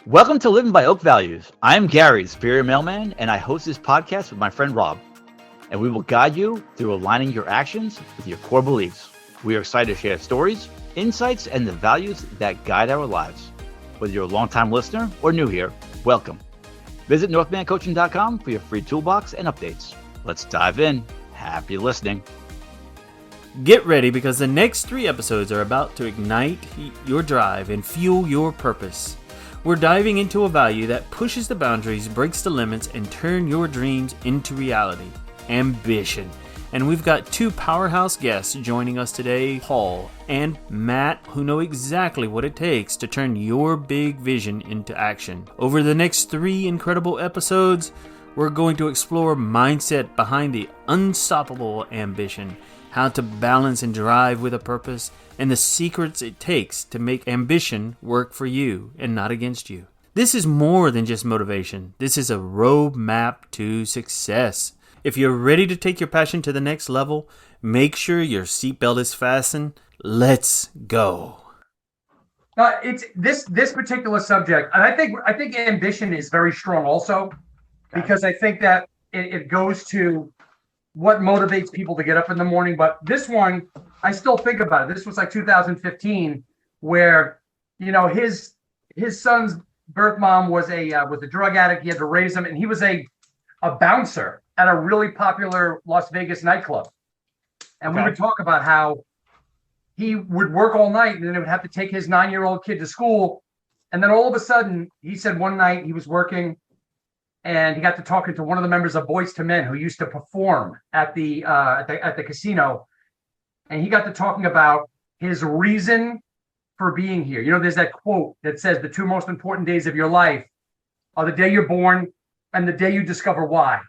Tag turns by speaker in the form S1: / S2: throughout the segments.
S1: Welcome to Living by Oak Values. I'm Gary, the Superior Mailman, and I host this podcast with my friend Rob. And we will guide you through aligning your actions with your core beliefs. We are excited to share stories, insights, and the values that guide our lives. Whether you're a longtime listener or new here, welcome. Visit northmancoaching.com for your free toolbox and updates. Let's dive in. Happy listening.
S2: Get ready because the next 3 episodes are about to ignite your drive and fuel your purpose. We're diving into a value that pushes the boundaries, breaks the limits, and turn your dreams into reality. Ambition. And we've got 2 powerhouse guests joining us today, Paul and Matt, who know exactly what it takes to turn your big vision into action. Over the next 3 incredible episodes, we're going to explore mindset behind the unstoppable ambition, how to balance and drive with a purpose, and the secrets it takes to make ambition work for you and not against you. This is more than just motivation. This is a roadmap to success. If you're ready to take your passion to the next level, make sure your seatbelt is fastened. Let's go.
S3: It's this particular subject, and I think ambition is very strong also, because I think that it goes to what motivates people to get up in the morning. But this one, I still think about it. This was like 2015, where his son's birth mom was a drug addict. He had to raise him, and he was a bouncer at a really popular Las Vegas nightclub. And we would talk about how he would work all night, and then he would have to take his 9-year-old kid to school. And then all of a sudden, he said one night he was working, and he got to talking to one of the members of Boyz II Men who used to perform at the casino. And he got to talking about his reason for being here. There's that quote that says the 2 most important days of your life are the day you're born and the day you discover why.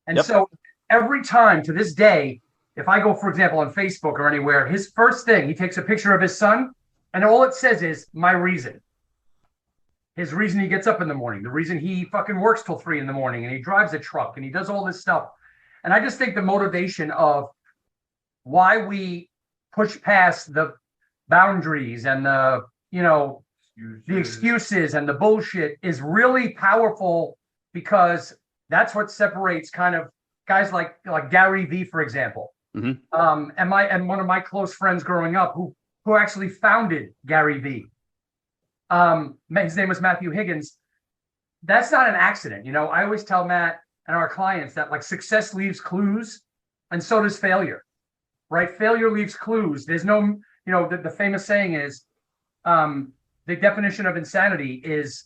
S3: And so every time to this day, if I go, for example, on Facebook or anywhere, his first thing, he takes a picture of his son, and all it says is my reason. His reason he gets up in the morning, the reason he fucking works till 3 a.m. and he drives a truck and he does all this stuff. And I just think the motivation of why we push past the boundaries and the excuses and the bullshit is really powerful, because that's what separates kind of guys like Gary V, for example. Mm-hmm. And one of my close friends growing up who actually founded Gary V. His name was Matthew Higgins. That's not an accident. I always tell Matt and our clients that success leaves clues, and so does failure, right? Failure leaves clues. There's no, the famous saying is, the definition of insanity is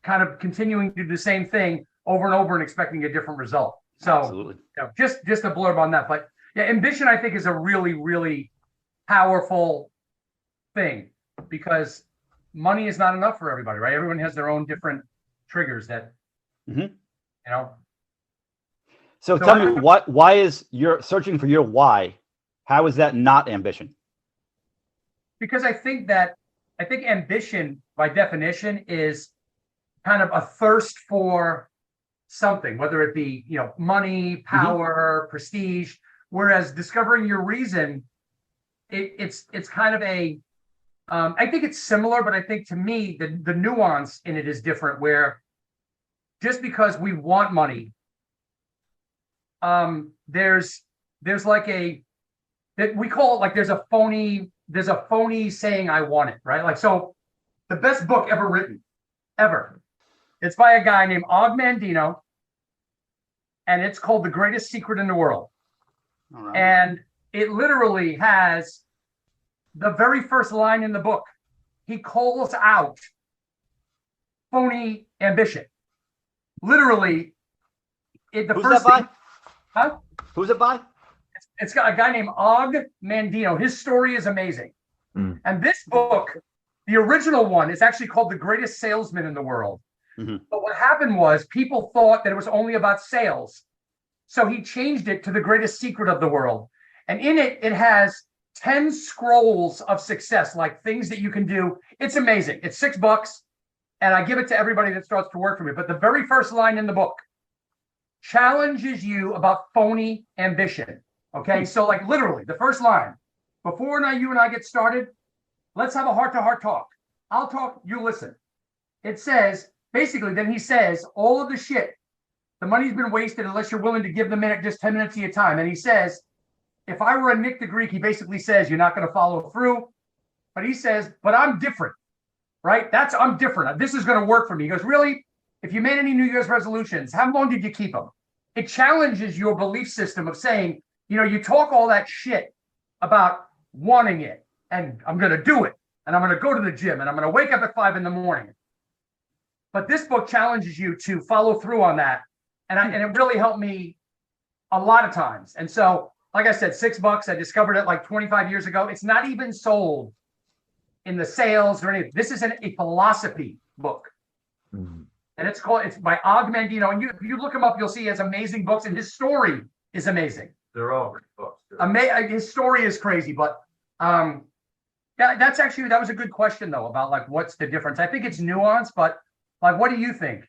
S3: kind of continuing to do the same thing over and over and expecting a different result. So absolutely. Just a blurb on that. But yeah, ambition, I think, is a really, really powerful thing, because money is not enough for everybody, right? Everyone has their own different triggers that,
S1: So tell me, why is you're searching for your why? How is that not ambition?
S3: Because I think ambition, by definition, is kind of a thirst for something, whether it be, money, power, prestige. Whereas discovering your reason, it's kind of a, I think it's similar, but I think to me, the nuance in it is different, where just because we want money, there's like we call it there's a phony saying I want it, right? So the best book ever written, ever. It's by a guy named Og Mandino, and it's called The Greatest Secret in the World. All right. And it literally has the very first line in the book. He calls out phony ambition. Literally,
S1: Who's that by?
S3: Huh?
S1: Who's it by?
S3: It's got a guy named Og Mandino. His story is amazing. Mm. And this book, the original one, is actually called The Greatest Salesman in the World. Mm-hmm. But what happened was people thought that it was only about sales. So he changed it to The Greatest Secret of the World. And in it, it has 10 scrolls of success, like things that you can do. It's amazing. It's $6, and I give it to everybody that starts to work for me. But the very first line in the book challenges you about phony ambition. Okay, so literally the first line, before you and I get started, let's have a heart-to-heart talk. I'll talk, you listen. it says, basically, then he says, all of the shit, the money's been wasted unless you're willing to give the minute just 10 minutes of your time. And he says, if I were a Nick the Greek, he basically says, you're not going to follow through. But he says, but I'm different, right? I'm different. This is going to work for me. He goes, really? If you made any New Year's resolutions, how long did you keep them? It challenges your belief system of saying, you talk all that shit about wanting it, and I'm going to do it, and I'm going to go to the gym, and I'm going to wake up at 5 a.m. But this book challenges you to follow through on that. And it really helped me a lot of times. And so, like I said, $6. I discovered it like 25 years ago. It's not even sold in the sales or anything. This is a philosophy book.
S1: Mm-hmm.
S3: And it's by Og Mandino. And if you look him up, you'll see he has amazing books, and his story is amazing.
S4: They're all great books.
S3: His story is crazy, but that was a good question though, about like what's the difference. I think it's nuanced, but like, what do you think?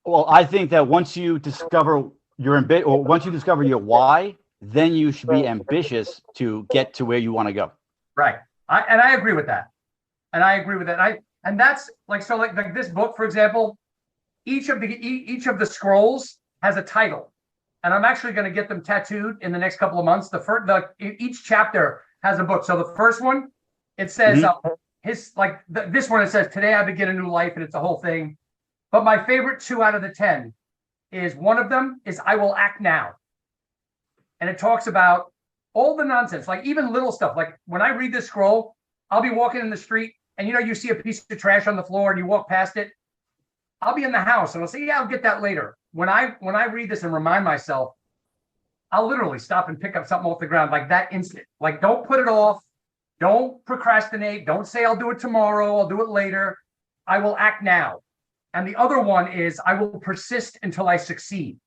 S1: Well, I think that once you discover once you discover your why, then you should be ambitious to get to where you want to go.
S3: Right. I agree with that. And that's like, so like this book, for example, each of the scrolls has a title, and I'm actually going to get them tattooed in the next couple of months. Each chapter has a book. So the first one, it says this one, it says, today I begin a new life, and it's a whole thing. But my favorite 2 out of the 10 is, one of them is I will act now. And it talks about all the nonsense, like even little stuff. Like when I read this scroll, I'll be walking in the street, and you see a piece of trash on the floor and you walk past it. I'll be in the house and I'll say, yeah, I'll get that later. When I read this and remind myself, I'll literally stop and pick up something off the ground like that instant. Like, don't put it off. Don't procrastinate. Don't say I'll do it tomorrow. I'll do it later. I will act now. And the other one is I will persist until I succeed.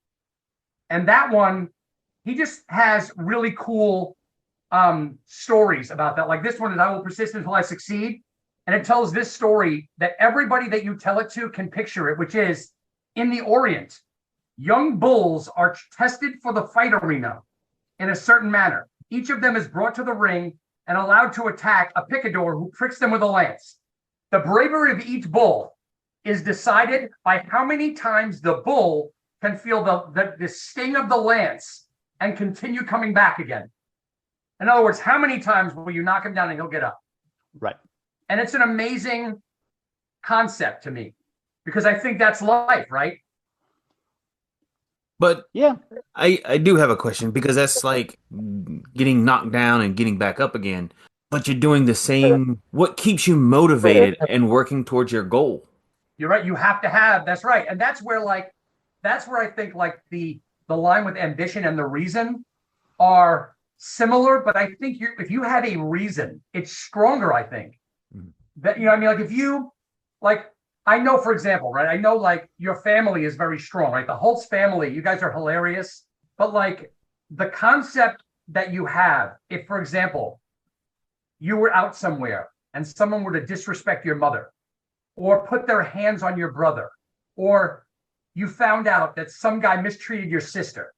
S3: And that one, he just has really cool stories about that. Like this one is I will persist until I succeed. And it tells this story that everybody that you tell it to can picture it, which is in the Orient, young bulls are tested for the fight arena in a certain manner. Each of them is brought to the ring and allowed to attack a picador who pricks them with a lance. The bravery of each bull is decided by how many times the bull can feel the sting of the lance and continue coming back again. In other words, how many times will you knock him down and he'll get up?
S1: Right.
S3: And it's an amazing concept to me, because I think that's life, right?
S2: But
S1: yeah,
S2: I do have a question, because that's like getting knocked down and getting back up again. But you're doing the same. What keeps you motivated and working towards your goal?
S3: You're right. You have to have. That's right. And that's where I think like the line with ambition and the reason are similar. But I think if you have a reason, it's stronger, I think. That, what I mean? Like if you, like, I know, for example, right? I know like your family is very strong, right? The Hults family, you guys are hilarious. But like the concept that you have, if, for example, you were out somewhere and someone were to disrespect your mother or put their hands on your brother, or you found out that some guy mistreated your sister,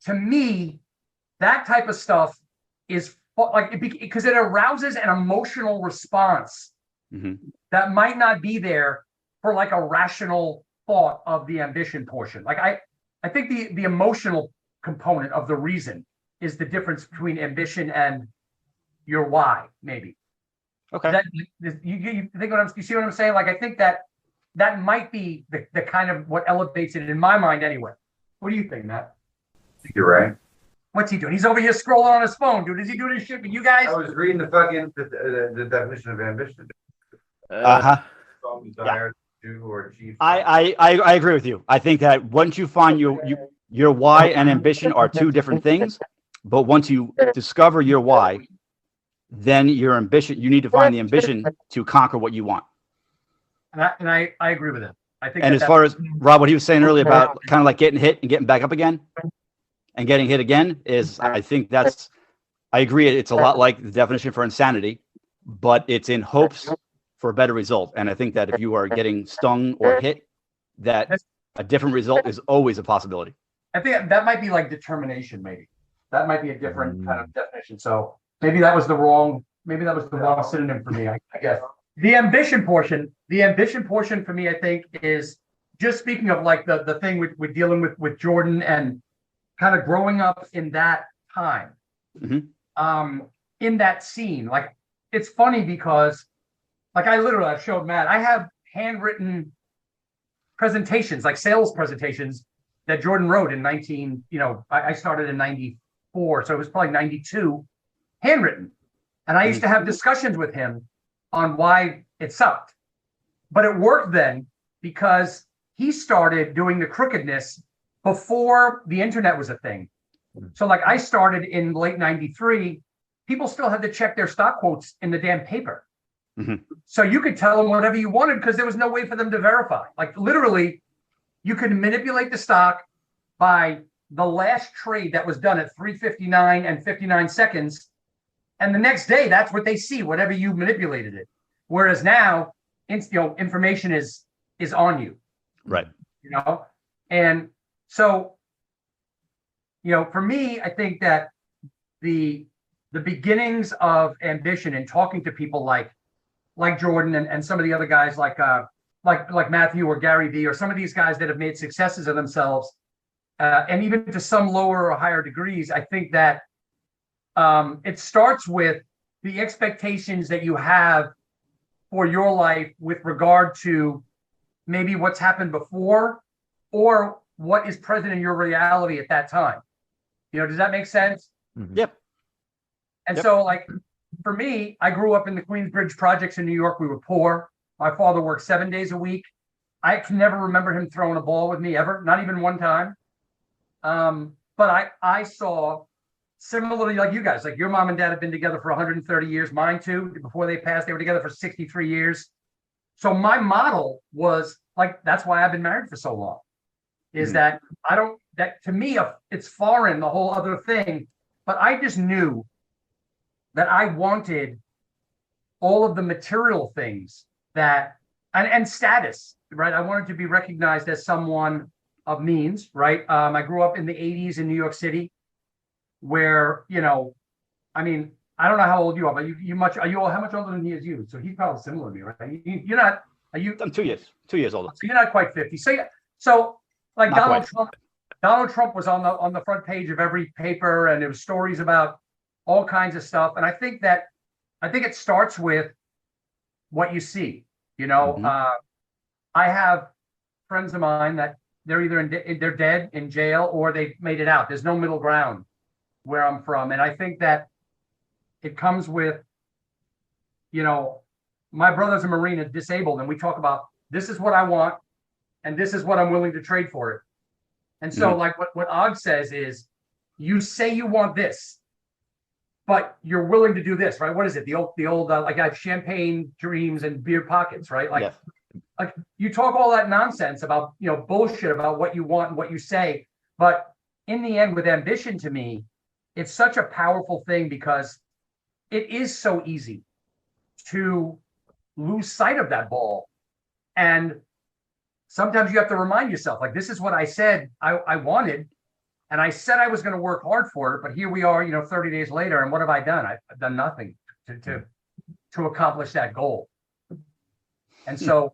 S3: to me, that type of stuff is like, because it arouses an emotional response that might not be there for like a rational thought of the ambition portion. Like I think the emotional component of the reason is the difference between ambition and your why, maybe.
S1: Okay.
S3: You think you see what I'm saying? Like I think that might be the kind of what elevates it in my mind anyway. What do you think, Matt?
S4: I think you're right.
S3: What's he doing? He's over here scrolling on his phone, dude. Is he doing his shit with you guys?
S4: I was reading the fucking the definition of ambition. Strong desire to do or achieve.
S1: I agree with you. I think that once you find your why and ambition are two different things, but once you discover your why, then your ambition, you need to find the ambition to conquer what you want.
S3: And I agree with him. I think.
S1: And as far as Rob, what he was saying earlier about kind of like getting hit and getting back up again and getting hit again is, I think I agree. It's a lot like the definition for insanity, but it's in hopes for a better result. And I think that if you are getting stung or hit, that a different result is always a possibility.
S3: I think that might be like determination, maybe. That might be a different kind of definition. So maybe that was the wrong synonym for me, I guess. The ambition portion for me, I think, is just speaking of like the thing with dealing with Jordan and kind of growing up in that time, in that scene. Like, it's funny because like I've showed Matt, I have handwritten presentations, like sales presentations that Jordan wrote in I started in 94, so it was probably 92, handwritten. And I used to have discussions with him on why it sucked. But it worked then because he started doing the crookedness before the internet was a thing. So like I started in late 93, people still had to check their stock quotes in the damn paper. So you could tell them whatever you wanted because there was no way for them to verify. Like literally, you could manipulate the stock by the last trade that was done at 3:59 and 59 seconds. And the next day, that's what they see, whatever you manipulated it. Whereas now, information is on you.
S1: Right.
S3: And so, for me, I think that the beginnings of ambition and talking to people like Jordan and some of the other guys like Matthew or Gary Vee or some of these guys that have made successes of themselves, and even to some lower or higher degrees, I think that it starts with the expectations that you have for your life with regard to maybe what's happened before or what is present in your reality at that time. Does that make sense?
S1: Yep.
S3: And so, like, for me, I grew up in the Queensbridge projects in New York. We were poor. My father worked 7 days a week. I can never remember him throwing a ball with me ever, not even one time. But I saw, similarly like you guys, like your mom and dad have been together for 130 years. Mine too. Before they passed, they were together for 63 years. So my model was like, that's why I've been married for so long, is that to me, it's foreign, the whole other thing. But I just knew that I wanted all of the material things and status, right? I wanted to be recognized as someone of means, right? I grew up in the 80s in New York City, where, I mean, I don't know how old you are, but how much older than he is you? So he's probably similar to me, right? You're not, are you?
S1: I'm 2 years older.
S3: So you're not quite 50. So like
S1: Not
S3: Donald Trump was on the front page of every paper, and there was stories about all kinds of stuff. And I think it starts with what you see. I have friends of mine that they're either they're dead in jail or they've made it out. There's no middle ground where I'm from. And I think that it comes with, my brother's a Marine and disabled, and we talk about, this is what I want and this is what I'm willing to trade for it. And so like what Og says is, you say you want this, but you're willing to do this, right? What is it? The old like I have champagne dreams and beer pockets, right? Like, like you talk all that nonsense about, bullshit about what you want and what you say. But in the end, with ambition, to me, it's such a powerful thing because it is so easy to lose sight of that ball. And sometimes you have to remind yourself, like, this is what I said I wanted. And I said I was going to work hard for it, but here we are, 30 days later. And what have I done? I've done nothing to accomplish that goal. And so,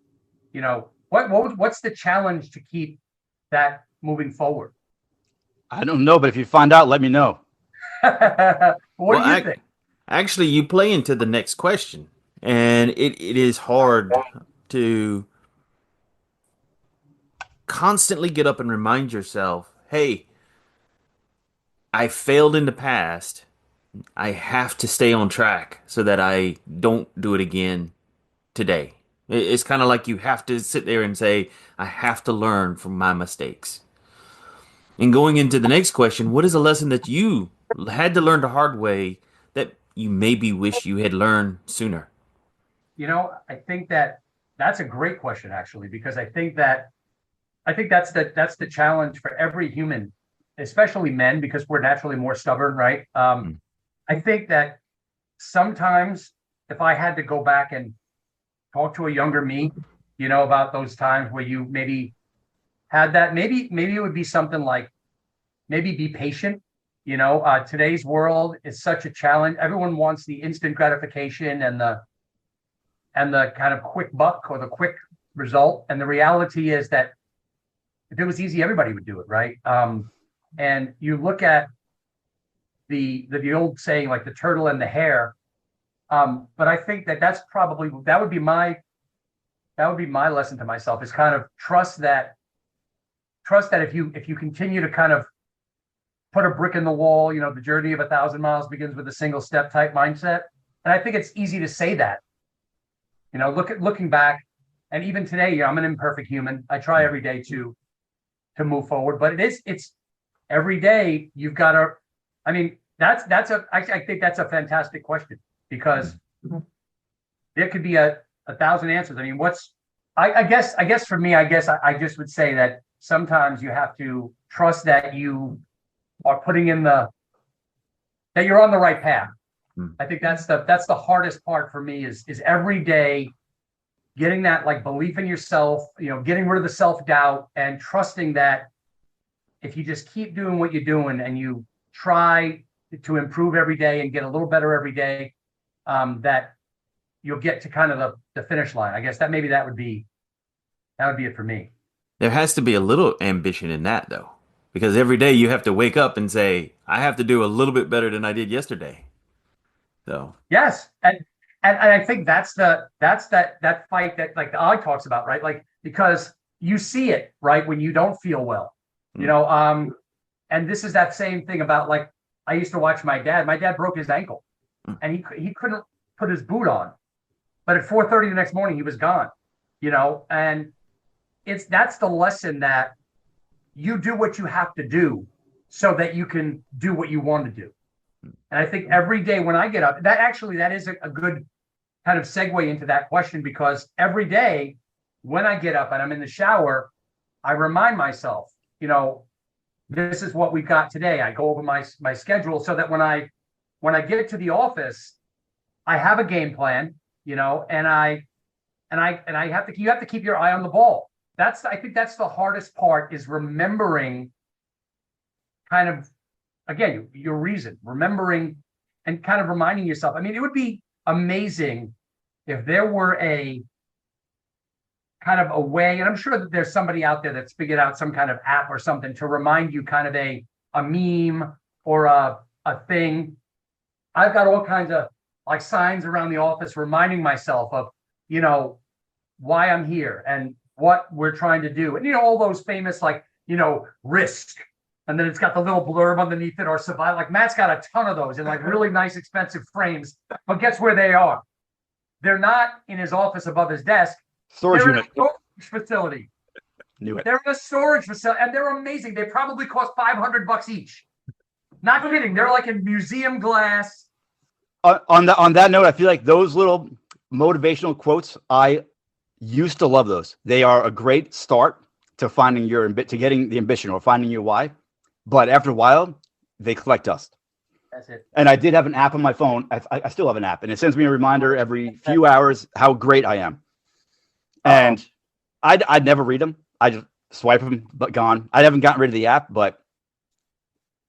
S3: what's the challenge to keep that moving forward?
S1: I don't know, but if you find out, let me know.
S3: What do you think?
S2: Actually, you play into the next question, and it is hard to constantly get up and remind yourself, hey, I failed in the past. I have to stay on track so that I don't do it again today. It's kind of like you have to sit there and say, I have to learn from my mistakes. And going into the next question, what is a lesson that you had to learn the hard way that you maybe wish you had learned sooner?
S3: I think that's a great question, actually, because I think that's the challenge for every human, especially men, because we're naturally more stubborn, right? I think that sometimes if I had to go back and talk to a younger me, about those times where you maybe had that, maybe it would be something like, maybe be patient. Today's world is such a challenge. Everyone wants the instant gratification and and the kind of quick buck or the quick result. And the reality is that if it was easy, everybody would do it, right? And you look at the old saying, like the turtle and the hare. But I think that would be my lesson to myself, is kind of trust that if you continue to kind of put a brick in the wall, the journey of 1,000 miles begins with a single step type mindset. And I think it's easy to say that, looking back, and even today, I'm an imperfect human. I try every day to move forward, but it's every day you've got to, I think that's a fantastic question, because there could be a 1,000 answers. I mean, I guess for me, I just would say that sometimes you have to trust that you are putting in that you're on the right path. I think that's the hardest part for me is every day getting that like belief in yourself, getting rid of the self-doubt and trusting that if you just keep doing what you're doing and you try to improve every day and get a little better every day, that you'll get to kind of the finish line. I guess that would be it for me.
S2: There has to be a little ambition in that, though, because every day you have to wake up and say, I have to do a little bit better than I did yesterday. So
S3: yes, and I think that's that fight that like the Og talks about, right? Like, because you see it, right, when you don't feel well, and this is that same thing about, like, I used to watch my dad. My dad broke his ankle, and he couldn't put his boot on, but at 4:30 the next morning he was gone, and that's the lesson, that you do what you have to do so that you can do what you want to do. And I think every day when I get up, that is a good kind of segue into that question, because every day when I get up and I'm in the shower, I remind myself, this is what we've got today. I go over my schedule so that when I get to the office, I have a game plan, and you have to keep your eye on the ball. I think that's the hardest part, is remembering, kind of, again, your reason, remembering and kind of reminding yourself. I mean, it would be amazing if there were a kind of a way, and I'm sure that there's somebody out there that's figured out some kind of app or something to remind you, kind of a meme or a thing. I've got all kinds of like signs around the office reminding myself of, why I'm here and what we're trying to do. And, all those famous, like, risk. And then it's got the little blurb underneath it, or survive. Like, Matt's got a ton of those in like really nice, expensive frames. But guess where they are? They're not in his office above his desk.
S1: Storage
S3: They're
S1: unit.
S3: in a storage facility.
S1: Knew it.
S3: They're in a storage facility, and they're amazing. They probably cost $500 each. Not kidding. They're like in museum glass.
S1: On that note, I feel like those little motivational quotes, I used to love those. They are a great start to finding to getting the ambition or finding your why. But after a while, they collect dust.
S3: That's it.
S1: And I did have an app on my phone. I still have an app, and it sends me a reminder every few hours how great I am. And I'd never read them. I just swipe them, but gone. I haven't gotten rid of the app, but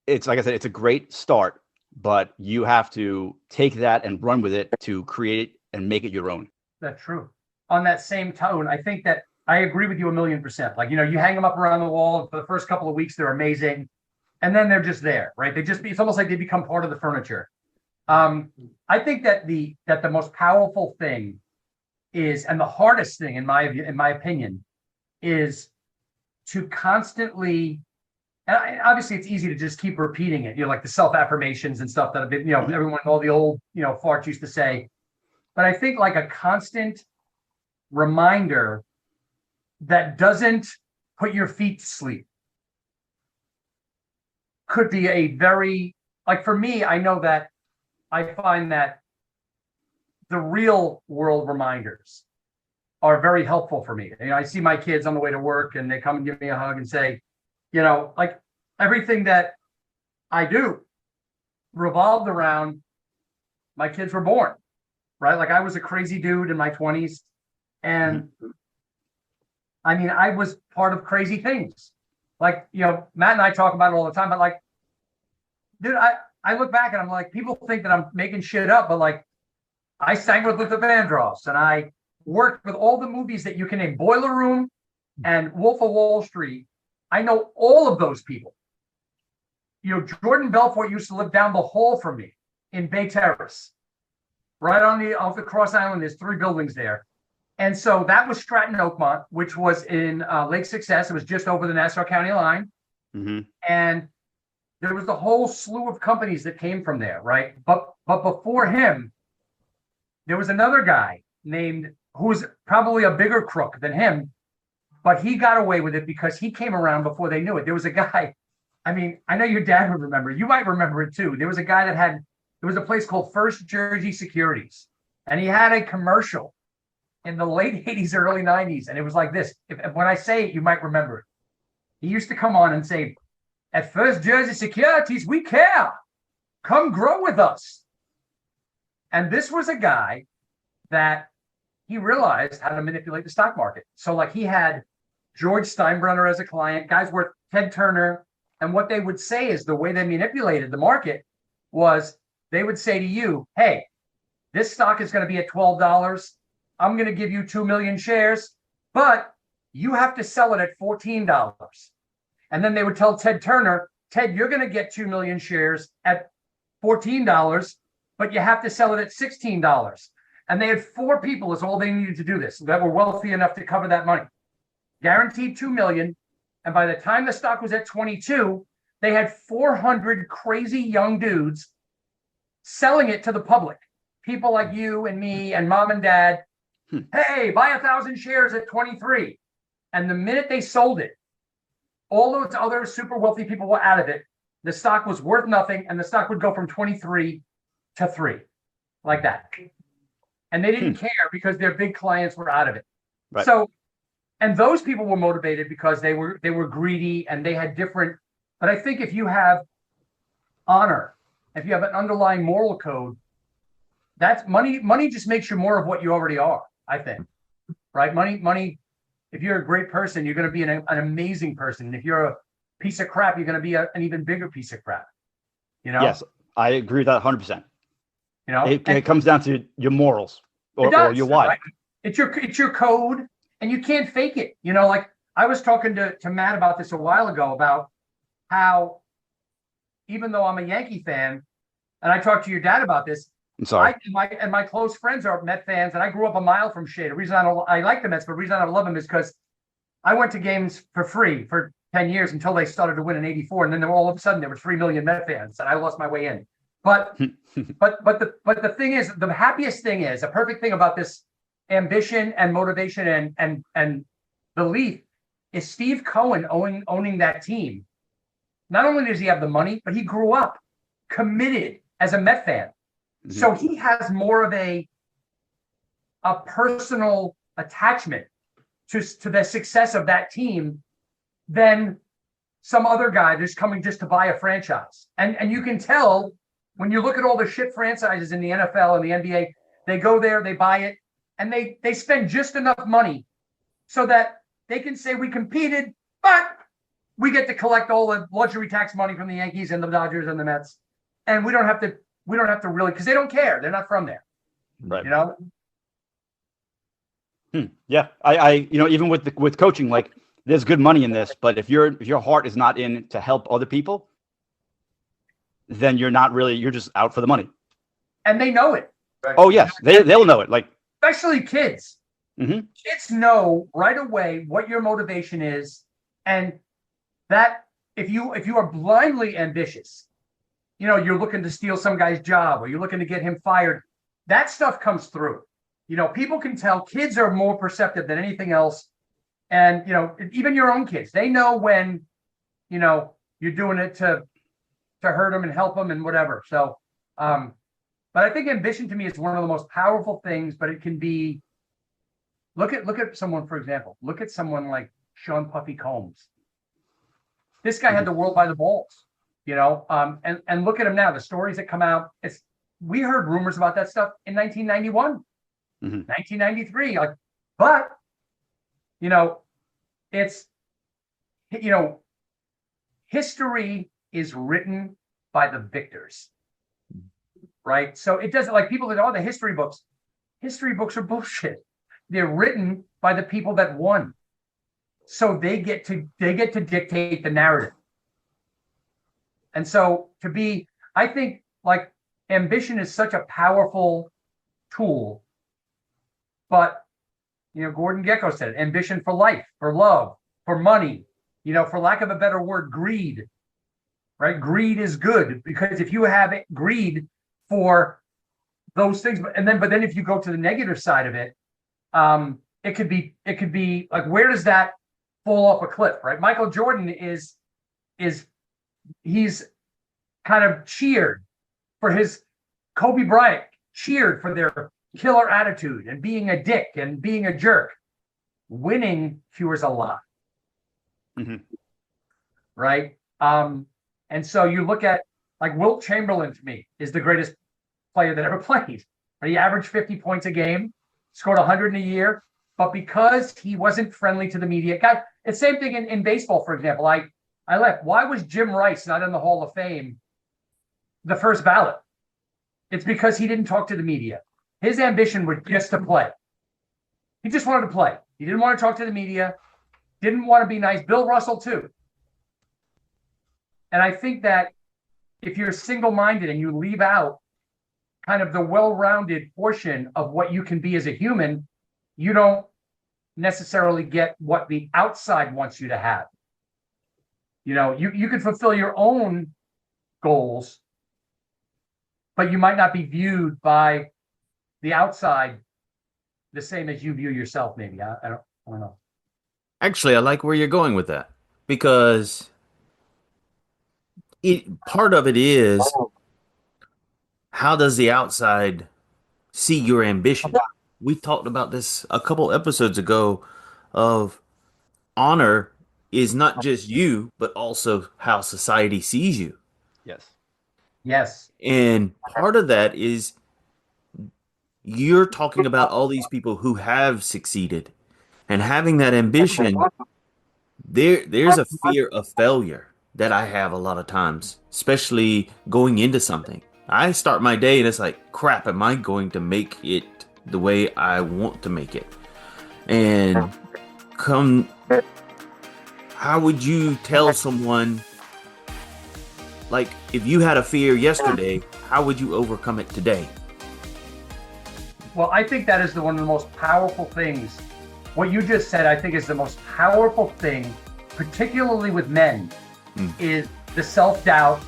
S1: it's, like I said, it's a great start. But you have to take that and run with it to create it and make it your own.
S3: That's true. On that same tone, I think that I agree with you 1,000,000%. Like, you hang them up around the wall, and for the first couple of weeks, they're amazing. And then they're just there, right? It's almost like they become part of the furniture. I think that the most powerful thing is, and the hardest thing in my opinion, is to constantly, and obviously it's easy to just keep repeating it, like the self-affirmations and stuff that have been, everyone, all the old, farts used to say. But I think like a constant reminder that doesn't put your feet to sleep could be a very, like, for me, I know that I find that the real world reminders are very helpful for me. I see my kids on the way to work, and they come and give me a hug and say, like, everything that I do revolved around my kids were born, right? Like, I was a crazy dude in my 20s, and I mean, I was part of crazy things. Like, Matt and I talk about it all the time, but like, dude, I look back and I'm like, people think that I'm making shit up, but like, I sang with Luther Vandross, and I worked with all the movies that you can name, Boiler Room and Wolf of Wall Street. I know all of those people. Jordan Belfort used to live down the hall from me in Bay Terrace, right off the Cross Island. There's 3 buildings there. And so that was Stratton Oakmont, which was in Lake Success. It was just over the Nassau County line.
S1: Mm-hmm.
S3: And there was the whole slew of companies that came from there, right? But before him, there was another guy named, who was probably a bigger crook than him, but he got away with it because he came around before they knew it. There was a guy, I mean, I know your dad would remember. You might remember it too. There was a guy there was a place called First Jersey Securities, and he had a commercial in the late 80s, early 90s, and it was like this. When I say it, you might remember it. He used to come on and say, "At First Jersey Securities, we care. Come grow with us." And this was a guy that he realized how to manipulate the stock market. So like he had George Steinbrenner as a client, guys worth Ted Turner. And what they would say is the way they manipulated the market was they would say to you, "Hey, this stock is going to be at $12. I'm going to give you 2 million shares, but you have to sell it at $14. And then they would tell Ted Turner, "Ted, you're going to get 2 million shares at $14, but you have to sell it at $16. And they had 4 people is all they needed to do this, that were wealthy enough to cover that money. Guaranteed 2 million. And by the time the stock was at 22, they had 400 crazy young dudes selling it to the public. People like you and me and mom and dad. Hey, buy 1,000 shares at 23. And the minute they sold it, all those other super wealthy people were out of it. The stock was worth nothing, and the stock would go from 23 to 3, like that. And they didn't care because their big clients were out of it.
S1: Right.
S3: So, and those people were motivated because they were greedy and they had different. But I think if you have honor, if you have an underlying moral code, that's money. Money just makes you more of what you already are, I think. Right? Money. If you're a great person, you're going to be an amazing person. And if you're a piece of crap, you're going to be an even bigger piece of crap.
S1: Yes, I agree with that 100%. It comes down to your morals or your why.
S3: Right? It's your code, and you can't fake it. Like I was talking to Matt about this a while ago about how, even though I'm a Yankee fan, and I talked to your dad about this.
S1: I'm sorry.
S3: My close friends are Met fans, and I grew up a mile from Shea. The reason I like the Mets, but the reason I don't love them is because I went to games for free for 10 years until they started to win in '84, and then all of a sudden there were 3 million Met fans, and I lost my way in. But the thing is, the happiest thing is, a perfect thing about this ambition and motivation and belief is Steve Cohen owning that team. Not only does he have the money, but he grew up committed as a Met fan. Mm-hmm. So he has more of a personal attachment to the success of that team than some other guy that's coming just to buy a franchise. And you can tell when you look at all the shit franchises in the NFL and the NBA, they go there, they buy it, and they spend just enough money so that they can say we competed, but we get to collect all the luxury tax money from the Yankees and the Dodgers and the Mets. And we don't have to really, because they don't care. They're not from there.
S1: Right.
S3: Yeah.
S1: I even with coaching, like there's good money in this, but if your heart is not in to help other people, then you're just out for the money.
S3: And they know it.
S1: Oh yes, they'll know it. Like
S3: especially kids.
S1: Mm-hmm.
S3: Kids know right away what your motivation is, and that if you are blindly ambitious, you're looking to steal some guy's job or you're looking to get him fired, that stuff comes through. People can tell. Kids are more perceptive than anything else. And, even your own kids, they know when, you're doing it to hurt them and help them and whatever. So, but I think ambition to me is one of the most powerful things, but it can be, look at someone, for example, look at someone like Sean Puffy Combs. This guy had the world by the balls, and look at him now, the stories that come out. We heard rumors about that stuff in 1991, 1993, but history is written by the victors, right? So it doesn't, like, people that, oh, the history books. History books are bullshit. They're written by the people that won. So they get to dictate the narrative. And so I think, like, ambition is such a powerful tool. But, Gordon Gekko said it, ambition for life, for love, for money, for lack of a better word, greed, right? Greed is good, because if you have greed for those things, but then if you go to the negative side of it, it could be like, where does that fall off a cliff, right? Michael Jordan he's kind of cheered for his, Kobe Bryant cheered for their killer attitude and being a dick and being a jerk. Winning cures a lot.
S1: Mm-hmm.
S3: Right? And so you look at, like, Wilt Chamberlain, to me, is the greatest player that ever played. He averaged 50 points a game, scored 100 in a year, but because he wasn't friendly to the media. God, it's the same thing in baseball, for example. I left. Why was Jim Rice not in the Hall of Fame, the first ballot? It's because he didn't talk to the media. His ambition was just to play. He just wanted to play. He didn't want to talk to the media, didn't want to be nice. Bill Russell, too. And I think that if you're single-minded and you leave out kind of the well-rounded portion of what you can be as a human, you don't necessarily get what the outside wants you to have. You can fulfill your own goals, but you might not be viewed by the outside the same as you view yourself, maybe. I don't know.
S2: Actually, I like where you're going with that, because part of it is, how does the outside see your ambition? We talked about this a couple episodes ago, of honor is not just you, but also how society sees you.
S1: Yes.
S2: And part of that is, you're talking about all these people who have succeeded and having that ambition. There's a fear of failure that I have a lot of times, especially going into something. I start my day and it's like, crap, am I going to make it the way I want to make it? And how would you tell someone, like, if you had a fear yesterday, how would you overcome it today?
S3: Well, I think that is one of the most powerful things. What you just said, I think, is the most powerful thing, particularly with men, is the self-doubt.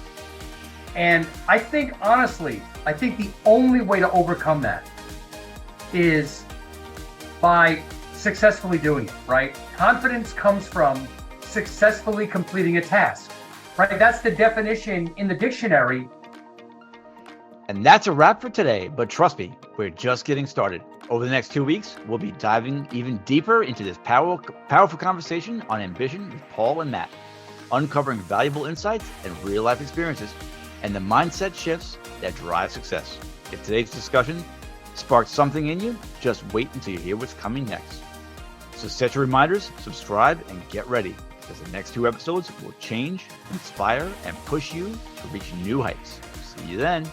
S3: And I think, honestly, the only way to overcome that is by successfully doing it, right? Confidence comes from successfully completing a task, right? That's the definition in the dictionary.
S1: And that's a wrap for today, but trust me, we're just getting started. Over the next 2 weeks, we'll be diving even deeper into this powerful conversation on ambition with Paul and Matt, uncovering valuable insights and real-life experiences and the mindset shifts that drive success. If today's discussion sparked something in you, just wait until you hear what's coming next. So set your reminders, subscribe, and get ready, because the next 2 episodes will change, inspire, and push you to reach new heights. See you then.